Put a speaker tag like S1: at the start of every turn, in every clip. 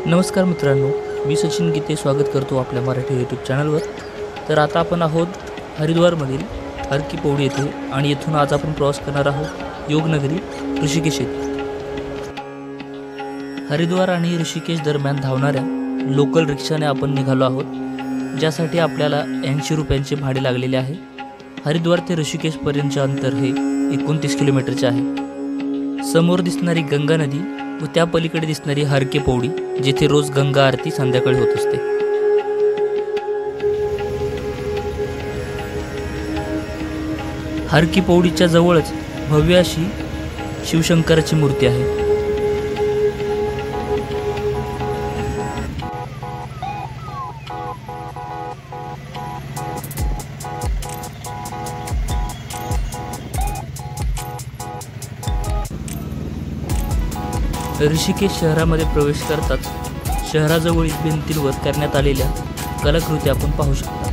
S1: नमस्कार मित्रांनो, मी सचिन गीते स्वागत करतो आपल्या मराठी यूट्यूब चॅनलवर। तर आता आपण आहोत हरिद्वारमधील हर की पौड़ी येथे आणि येथून आज आपण प्रवास करणार आहोत योगनगरी ऋषिकेश येथे। हरिद्वार आणि ऋषिकेश दरम्यान धावणाऱ्या लोकल रिक्षाने आपण निघालो आहोत, ज्यासाठी आपल्याला 80 रुपयांचे भाडे लागलेले आहे। हरिद्वार ते ऋषिकेश पर्यंतचे अंतर हे 29 किलोमीटरचे आहे। समोर दिसणारी गंगा नदी व त्या पलीकडे दिसणारी हर की पौड़ी, जिथे रोज गंगा आरती संध्याकाळी होत असते। हर की पौड़ीच्या जवळच भव्य अशी शिवशंकराची मूर्ती आहे। ऋषिकेश शहरामध्ये प्रवेश करताच शहराजवळील भिंतींवर करण्यात आलेल्या कलाकृती आपण पाहू शकता।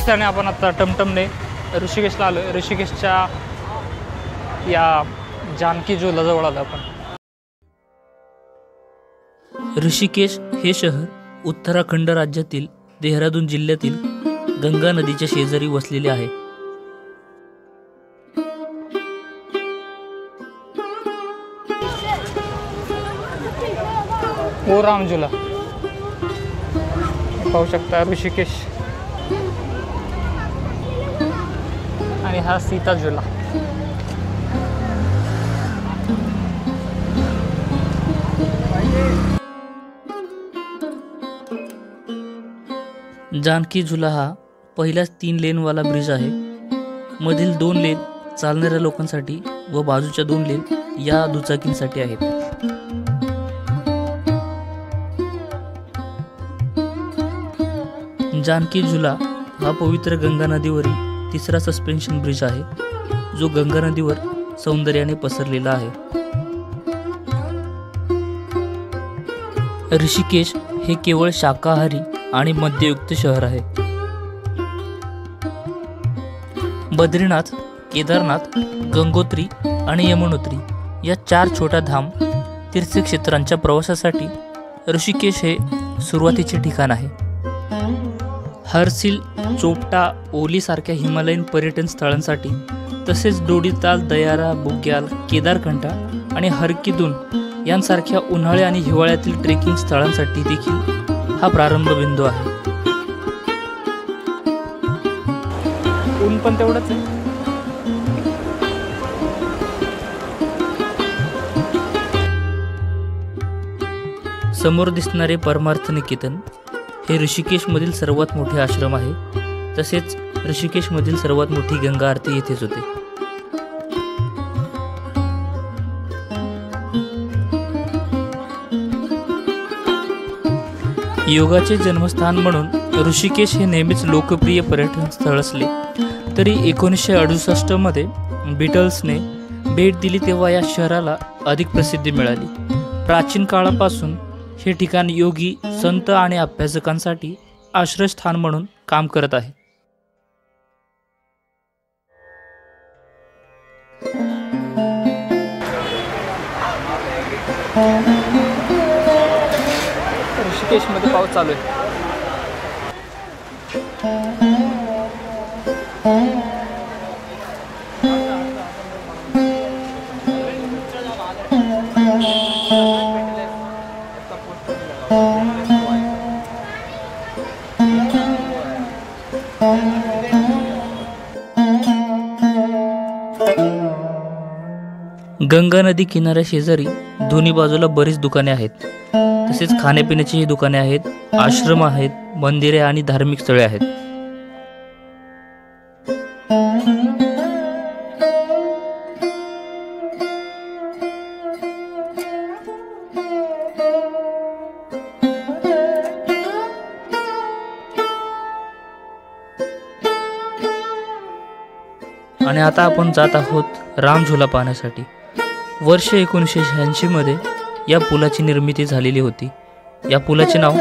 S2: त्याने आपण आता टमटमने ऋषिकेशला आलो। ऋषिकेशच्या या जानकी झुलाजवळ आलो आपण।
S1: ऋषिकेश हे शहर उत्तराखंड राज्यातील देहरादून जिल्ह्यातील गंगा नदीच्या शेजारी वसलेले आहे।
S2: ओ राम झुला पाहू शकता ऋषिकेश, आणि हा सीता झुला।
S1: जानकी झुला हा पहिलाच 3 लेनवाला ब्रिज आहे। मधील 2 लेन चालणाऱ्या लोकांसाठी व बाजूच्या 2 लेन या दुचाकींसाठी आहेत। जानकी झुला हा पवित्र गंगा नदीवरील तिसरा सस्पेन्शन ब्रिज आहे, जो गंगा नदीवर सौंदर्याने पसरलेला आहे। ऋषिकेश हे केवळ शाकाहारी आणि मद्ययुक्त शहर आहे। बद्रीनाथ, केदारनाथ, गंगोत्री आणि यमुनोत्री या 4 छोट्या धाम तीर्थक्षेत्रांच्या प्रवासासाठी ऋषिकेश हे सुरुवातीचे ठिकाण आहे। हरसिल, चोपटा, ओली सारख्या हिमालयीन पर्यटन स्थळांसाठी, तसेच डोडीताल, दयारा, बुग्याल, केदारकंठा आणि हरकीदून यांसारख्या उन्हाळ्या आणि हिवाळ्यातील ट्रेकिंग स्थळांसाठी देखील हा प्रारंभ बिंदू आहे।
S2: ऊन पण तेवढंच आहे।
S1: समोर दिसणारे परमार्थ निकेतन हे ऋषिकेशमधील सर्वात मोठे आश्रम आहे। तसेच ऋषिकेशमधील सर्वात मोठी गंगा आरती येथेच होते। योगाचे जन्मस्थान म्हणून ऋषिकेश हे नेहमीच लोकप्रिय पर्यटन स्थळ असले तरी 1968 मध्ये बीटल्सने भेट दिली तेव्हा या शहराला अधिक प्रसिद्धी मिळाली। प्राचीन काळापासून हे ठिकाण योगी, संत आणि अभ्यासकांसाठी आश्रयस्थान म्हणून काम करत आहे।
S2: ऋषिकेशमध्ये पाऊस चालू आहे।
S1: गंगा नदी किनाऱ्या शेजारी दोन्ही बाजूला बरीच दुकाने आहेत। तसेच खाण्यापिण्याची दुकाने आहेत, आश्रम आहेत, मंदिरे आणि धार्मिक स्थळे आहेत। आणि आता आपण जात आहोत राम झुला पाहण्यासाठी। वर्ष 1986 मध्ये या पुलाची निर्मिती झालेली होती. या पुलाचे नाव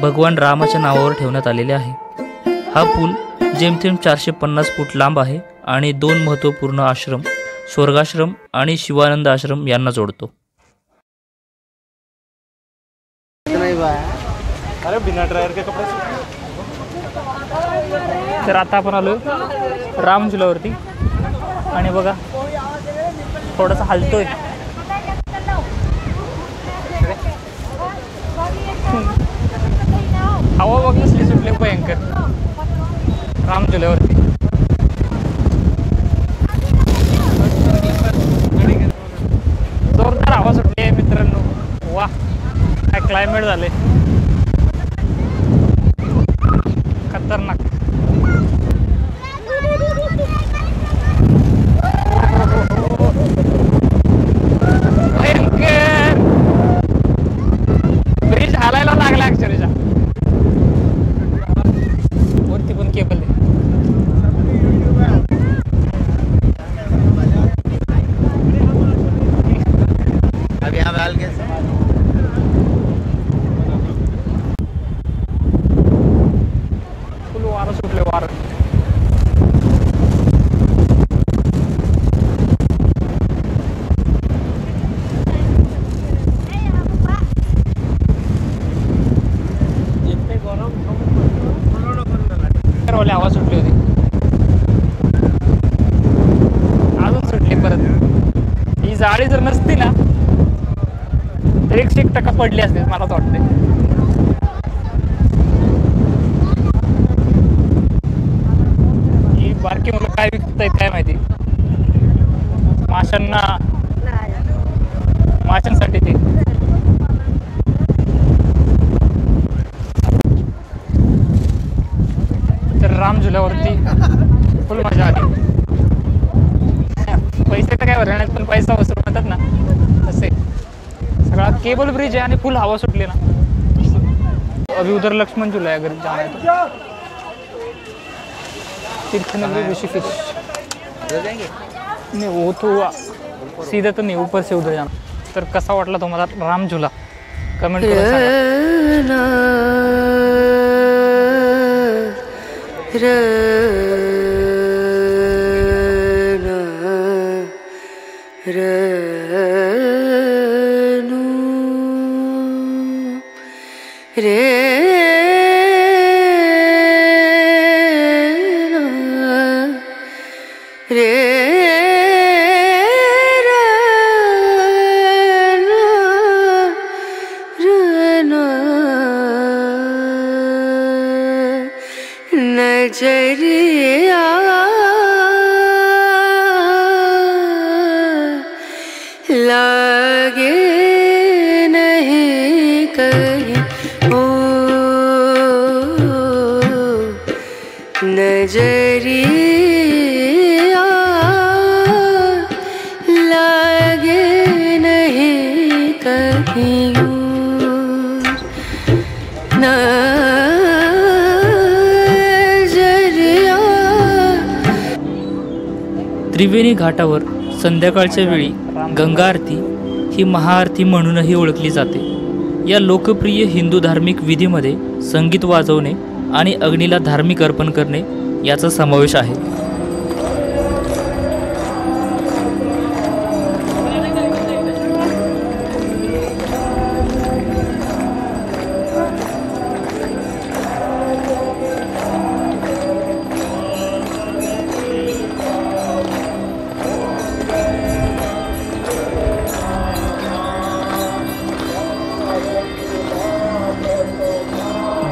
S1: भगवान रामाच्या नावावर ठेवण्यात आलेले आहे. हा पूल जेमतेम 450 फूट लांब आहे आणि 2 महत्त्वपूर्ण आश्रम, स्वर्गाश्रम आणि शिवानंद आश्रम यांना जोडतो.
S2: अरे बिना ड्रायर के कपडे. तर आता आपण आलो राम झुल्यावरती आणि बघा थोडासा हलतोय. हवा बघ नसली सुटले भयंकर राम झुल्यावरती. जोरदार हवा सुटली आहे मित्रांनो. वा काय क्लायमेट झाले खतरनाक. भयंकर ब्रिज हालायला लागला अक्षरशः. वरती पण केबल आहे. फुल वारं सुटले वारं. हवा सुटली होती अजून सुटली परत. ही जाळी जर नसती ना तर 100% पडली असते मला तर वाटते. ही बारकी मुलं काय विकतायत काय माहिती. माशांसाठी ते. राम झुल्यावरती फुल मजा आली. पैसे तर काय भरणार पण पैसा वसूल म्हणतात ना तसे. सगळा केबल ब्रिज आहे आणि फुल हवा सुटली ना. अभी उधर लक्ष्मण झूला है अगर जाना है तो. तीर्थनगरी ऋषिकेश नहीं वो तो सीधा तो नहीं ऊपर से उधर जाना. तर कसा वाटला तुम्हाला राम झुला कमेंट करून सांगा.
S3: नजरिया लागे नहीं कहीं ओ नजरिया लागे नहीं कहीं
S1: त्रिवेणी घाटावर संध्याकाळच्या वेळी गंगा आरती ही महाआरती म्हणूनही ओळखली जाते. या लोकप्रिय हिंदू धार्मिक विधीमध्ये संगीत वाजवणे आणि अग्नीला धार्मिक अर्पण करणे याचा समावेश आहे.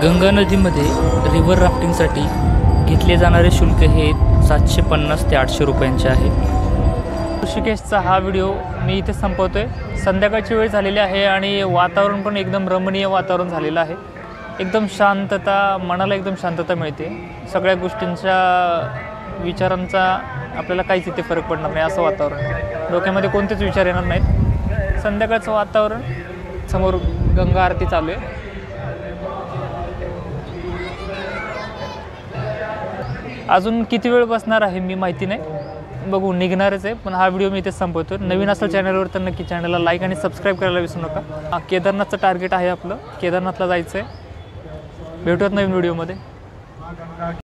S1: गंगा नदीमध्ये रिव्हर राफ्टिंगसाठी घेतले जाणारे शुल्क हे 750 ते 800 रुपयांचे आहे.
S2: ऋषिकेशचा हा व्हिडिओ मी इथे संपवतोय. संध्याकाळची वेळ झालेली आहे आणि वातावरण पण एकदम रमणीय वातावरण झालेलं आहे. एकदम शांतता, मनाला एकदम शांतता मिळते. सगळ्या गोष्टींच्या विचारांचा आपल्याला काहीच इथे फरक पडणार नाही असं वातावरण. डोक्यामध्ये कोणतेच विचार येणार नाहीत. संध्याकाळचं वातावरण, समोर गंगा आरती चालू आहे. अजून किती वेळ बसणार आहे मी माहिती नाही. बघू निघणारच आहे, पण हा व्हिडिओ मी इथेच संपवतो. नवीन असेल चॅनलवर तर नक्की चॅनलला लाईक आणि सबस्क्राईब करायला विसरू नका. केदारनाथचं टार्गेट आहे आपलं, केदारनाथला जायचं आहे. भेटूयात नवीन व्हिडिओमध्ये.